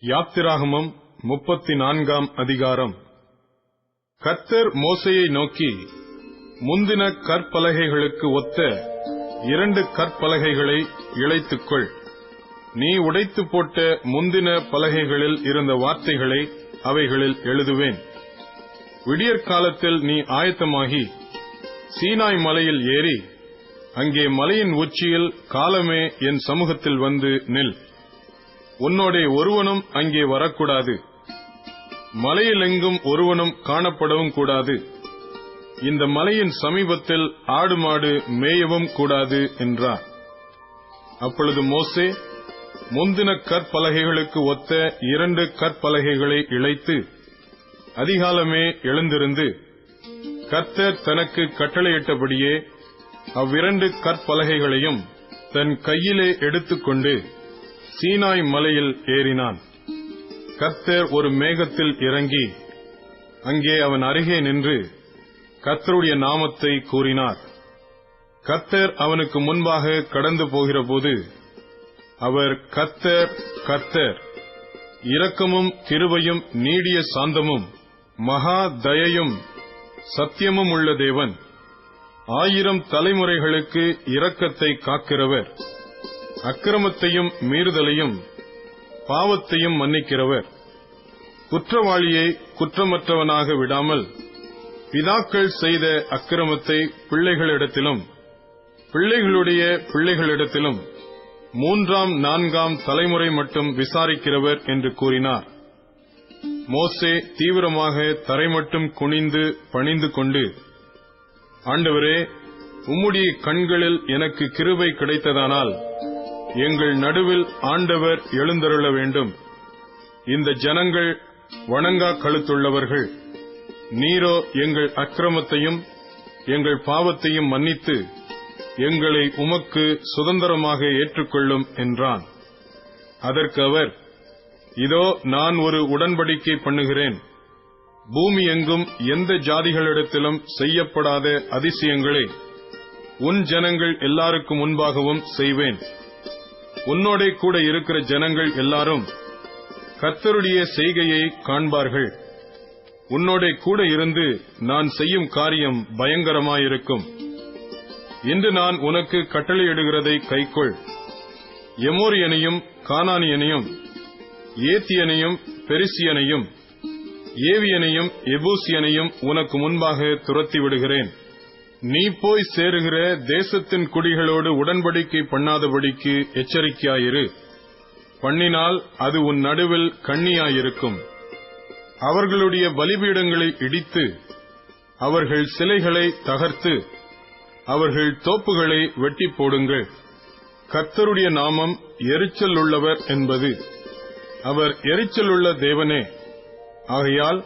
யாத்திராகமம் 34 அதிகாரம். கர்த்தர் மோசேயை நோக்கி, முந்தின கற்பலகைகளுக்கு ஒத்த 2 கற்பலகைகளை இழைத்துக்கொள். நீ உடைத்து போட்ட முந்தின பலகைகளில் இருந்த வார்த்தைகளை அவைகளில் எழுதுவேன். விடியற்காலத்தில் நீ ஆயத்தமாகி சீனாய் மலையில் ஏறி, அங்கே மலையின் உச்சியில் காலமே என் சமூகத்தில் வந்து நில். உன்னோடே ஒருவனும் அங்கே வரக்கூடாது, மலையிலெங்கும் ஒருவனும் காணப்படவும் கூடாது. இந்த மலையின் சமீபத்தில் ஆடு மாடு மேயவும் கூடாது என்றார். அப்பொழுது மோசே முந்தின கற்பலகைகளுக்கு ஒத்த 2 கற்பலகைகளை இழைத்து அதிகாலமே எழுந்திருந்து, கர்த்தர் தனக்கு கட்டளையிட்டபடியே அவ்விரண்டு கற்பலகைகளையும் தன் கையிலே எடுத்துக்கொண்டு சீனாய் மலையில் ஏறினான். கர்த்தர் ஒரு மேகத்தில் இறங்கி அங்கே அவன் அருகே நின்று கர்த்தருடைய நாமத்தை கூறினார். கர்த்தர் அவனுக்கு முன்பாக கடந்து போகிறபோது அவர், கர்த்தர், கர்த்தர், இரக்கமும் கிருபையும் நீடிய சாந்தமும் மகா தயையும் சத்தியமும் உள்ள தேவன், 1000 தலைமுறைகளுக்கு இரக்கத்தை காக்கிறவர், அக்கிரமத்தையும் மீறுதலையும் பாவத்தையும் மன்னிக்கிறவர், குற்றவாளியை குற்றமற்றவனாக விடாமல் பிதாக்கள் செய்த அக்கிரமத்தை பிள்ளைகளிடத்திலும் பிள்ளைகளுடைய பிள்ளைகளிடத்திலும் 3ஆம் 4ஆம் தலைமுறை மட்டும் விசாரிக்கிறவர் என்று கூறினார். மோசே தீவிரமாக தரைமட்டும் குனிந்து பணிந்து கொண்டு, ஆண்டவரே, உம்முடைய கண்களில் எனக்கு கிருபை கிடைத்ததானால் எங்கள் நடுவில் ஆண்டவர் எழுந்தருள வேண்டும். இந்த ஜனங்கள் வணங்கா கழுத்துள்ளவர்கள். நீரோ எங்கள் அக்கிரமத்தையும் எங்கள் பாவத்தையும் மன்னித்து எங்களை உமக்கு சுதந்திரமாக ஏற்றுக்கொள்ளும் என்றான். அதற்கு அவர், இதோ நான் ஒரு உடன்படிக்கை பண்ணுகிறேன். பூமி எங்கும் எந்த ஜாதிகளிடத்திலும் செய்யப்படாத அதிசயங்களை உன் ஜனங்கள் எல்லாருக்கும் முன்பாகவும் செய்வேன். உன்னோடே கூட இருக்கிற ஜனங்கள் எல்லாரும் கர்த்தருடைய செய்கையை காண்பார்கள். உன்னோடே கூட இருந்து நான் செய்யும் காரியம் பயங்கரமாயிருக்கும். இன்று நான் உனக்கு கட்டளையிடுகிறதை கைக்கொள். எமோரியனையும் கானானியனையும் ஏத்தியனையும் பெரிசியனையும் ஏவியனையும் எபூசியனையும் உனக்கு முன்பாக துரத்தி விடுகிறேன். நீ போய் சேருகிற தேசத்தின் குடிகளோடு உடன்படிக்கை பண்ணாதபடிக்கு எச்சரிக்கையாயிரு. பண்ணினால் அது உன் நடுவில் கண்ணியாயிருக்கும். அவர்களுடைய பலிபீடங்களை இடித்து அவர்கள் சிலைகளை தகர்த்து அவர்கள் தோப்புகளை வெட்டி போடுங்கள். கர்த்தருடைய நாமம் எரிச்சல் உள்ளவர் என்பது. அவர் எரிச்சலுள்ள தேவனே. ஆகையால்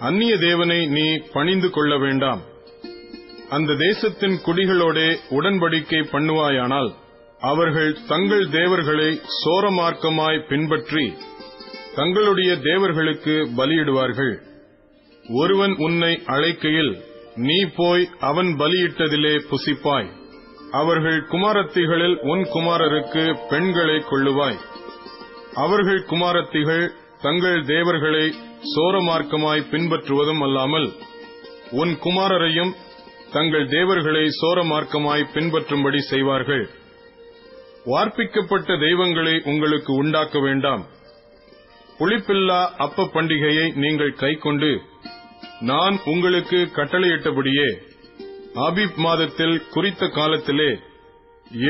அந்நிய தேவனை நீ பணிந்து கொள்ள வேண்டாம். அந்த தேசத்தின் குடிகளோடே உடன்படிக்கை பண்ணுவாயானால் அவர்கள் தங்கள் தேவர்களை சோரமார்க்கமாய் பின்பற்றி தங்களுடைய தேவர்களுக்கு பலியிடுவார்கள். ஒருவன் உன்னை அழைக்கையில் நீ போய் அவன் பலியிட்டதிலே புசிப்பாய். அவர்கள் குமாரத்திகளில் உன் குமாரருக்கு பெண்களை கொள்ளுவாய். அவர்கள் குமாரத்திகள் தங்கள் தேவர்களை சோரமார்க்கமாய் பின்பற்றுவதும் அல்லாமல் உன் குமாரரையும் தங்கள் தேவர்களை சோரமார்க்கமாய் பின்பற்றும்படி செய்வார்கள். வார்ப்பிக்கப்பட்ட தெய்வங்களை உங்களுக்கு உண்டாக்க வேண்டாம். புளிப்பில்லா அப்ப பண்டிகையை நீங்கள் கைக்கொண்டு நான் உங்களுக்கு கட்டளையிட்டபடியே ஆபீப் மாதத்தில் குறித்த காலத்திலே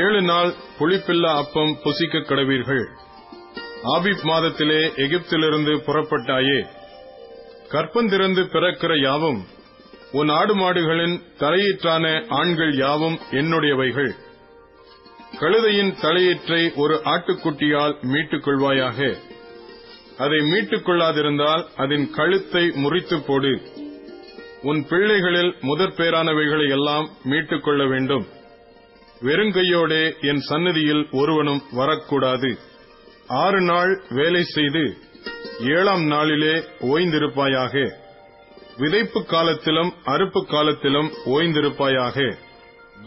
7 நாள் புளிப்பில்லா அப்பம் புசிக்க கடவீர்கள். ஆபீப் மாதத்திலே எகிப்திலிருந்து புறப்பட்டாயே. கற்பந்திறந்து பிறக்கிற யாவும் உன் ஆடு மாடுகளின் தலையீற்றான ஆண்கள் யாவும் என்னுடையவைகள். கழுதையின் தலையீற்றை ஒரு ஆட்டுக்குட்டியால் மீட்டுக் கொள்வாயாக. அதை மீட்டுக் கொள்ளாதிருந்தால் அதன் கழுத்தை முறித்து போடு. உன் பிள்ளைகளில் முதற்பேரானவைகளை எல்லாம் மீட்டுக் கொள்ள வேண்டும். வெறுங்கையோடே என் சந்நிதியில் ஒருவனும் வரக்கூடாது. 6 நாள் வேலை செய்து 7ஆம் நாளிலே ஓய்ந்திருப்பாயாக. விதைப்பு காலத்திலும் அறுப்பு காலத்திலும் ஓய்ந்திருப்பாயாக.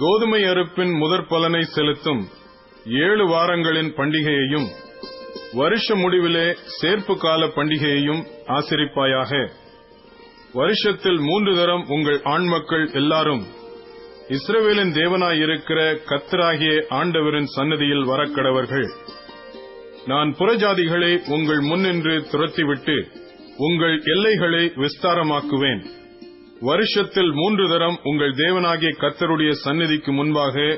கோதுமை அறுப்பின் முதற் பலனை செலுத்தும் 7 வாரங்களின் பண்டிகையையும் வருஷ முடிவிலே சேர்ப்பு கால பண்டிகையையும் ஆசரிப்பாயாக. வருஷத்தில் 3 தரம் உங்கள் ஆண்மக்கள் எல்லாரும் இஸ்ரவேலின் தேவனாயிருக்கிற கர்த்தராகிய ஆண்டவரின் சன்னதியில் வரக்கடவர்கள். நான் புறஜாதிகளை உங்கள் முன்னின்று துரத்திவிட்டு உங்கள் எல்லைகளை விஸ்தாரமாக்குவேன். வருஷத்தில் 3 தரம் உங்கள் தேவனாகிய கர்த்தருடைய சந்நிதிக்கு முன்பாக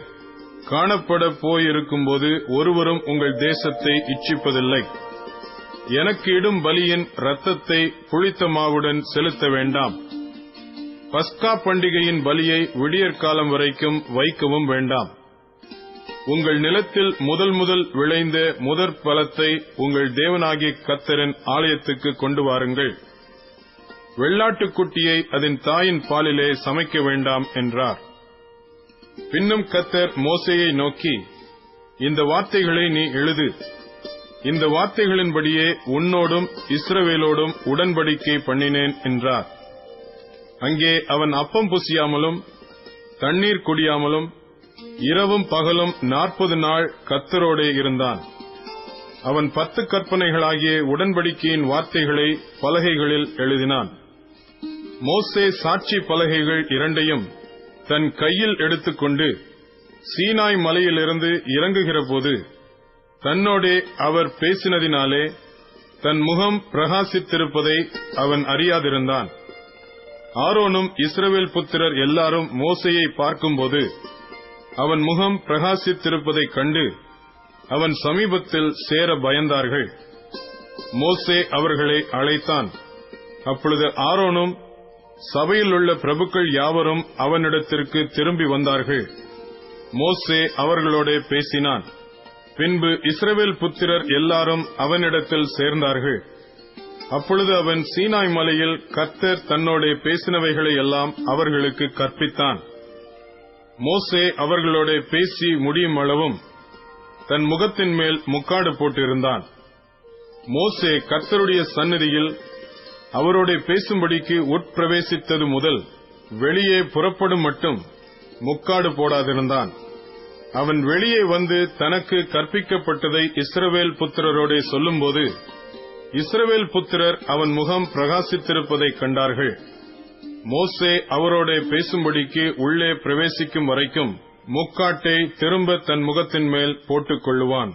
காணப்பட போயிருக்கும்போது ஒருவரும் உங்கள் தேசத்தை இச்சிப்பதில்லை. எனக்கு இடும் பலியின் இரத்தத்தை புளித்த மாவுடன் செலுத்த வேண்டாம். பஸ்கா பண்டிகையின் பலியை விடியற்காலம் வரைக்கும் வைக்கவும் வேண்டாம். உங்கள் நிலத்தில் முதல் விளைந்த முதற் பலத்தை உங்கள் தேவனாகிய கர்த்தரின் ஆலயத்துக்கு கொண்டு வாருங்கள். வெள்ளாட்டுக்குட்டியை அதன் தாயின் பாலிலே சமைக்க வேண்டாம் என்றார். பின்னும் கர்த்தர் மோசேயை நோக்கி, இந்த வார்த்தைகளை நீ எழுது. இந்த வார்த்தைகளின்படியே உன்னோடும் இஸ்ரவேலோடும் உடன்படிக்கை பண்ணினேன் என்றார். அங்கே அவன் அப்பம் புசியாமலும் தண்ணீர் குடியாமலும் இரவும் பகலும் 40 நாள் கர்த்தரோடே இருந்தான். அவன் 10 கற்பனைகளாகிய உடன்படிக்கையின் வார்த்தைகளை பலகைகளில் எழுதினான். மோசே சாட்சி பலகைகள் 2ஐயும் தன் கையில் எடுத்துக்கொண்டு சீனாய் மலையிலிருந்து இறங்குகிற போது தன்னோடே அவர் பேசினதினாலே தன் முகம் பிரகாசித்திருப்பதை அவன் அறியாதிருந்தான். ஆரோனும் இஸ்ரவேல் புத்திரர் எல்லாரும் மோசேயை பார்க்கும்போது அவன் முகம் பிரகாசித்திருப்பதைக் கண்டு அவன் சமீபத்தில் சேர பயந்தார்கள். மோசே அவர்களை அழைத்தான். அப்பொழுது ஆரோனும் சபையில் உள்ள பிரபுக்கள் யாவரும் அவனிடத்திற்கு திரும்பி வந்தார்கள். மோசே அவர்களோட பேசினான். பின்பு இஸ்ரவேல் புத்திரர் எல்லாரும் அவனிடத்தில் சேர்ந்தார்கள். அப்பொழுது அவன் சீனாய் மலையில் கர்த்தர் தன்னோட பேசினவைகளை எல்லாம் அவர்களுக்கு கற்பித்தான். மோசே அவர்களோட பேசி முடியும் அளவும் தன் முகத்தின் மேல் முக்காடு போட்டிருந்தான். மோசே கர்த்தருடைய சந்நிதியில் அவரோட பேசும்படிக்கு உட்பிரவேசித்தது முதல் வெளியே புறப்படும் மட்டும் முக்காடு போடாதிருந்தான். அவன் வெளியே வந்து தனக்கு கற்பிக்கப்பட்டதை இஸ்ரவேல் புத்திரரோட சொல்லும்போது இஸ்ரவேல் புத்திரர் அவன் முகம் பிரகாசித்திருப்பதைக் கண்டார்கள். மோசே அவரோட பேசும்படிக்கு உள்ளே பிரவேசிக்கும் வரைக்கும் முக்காட்டை திரும்ப தன் முகத்தின் மேல் போட்டுக் கொள்ளுவான்.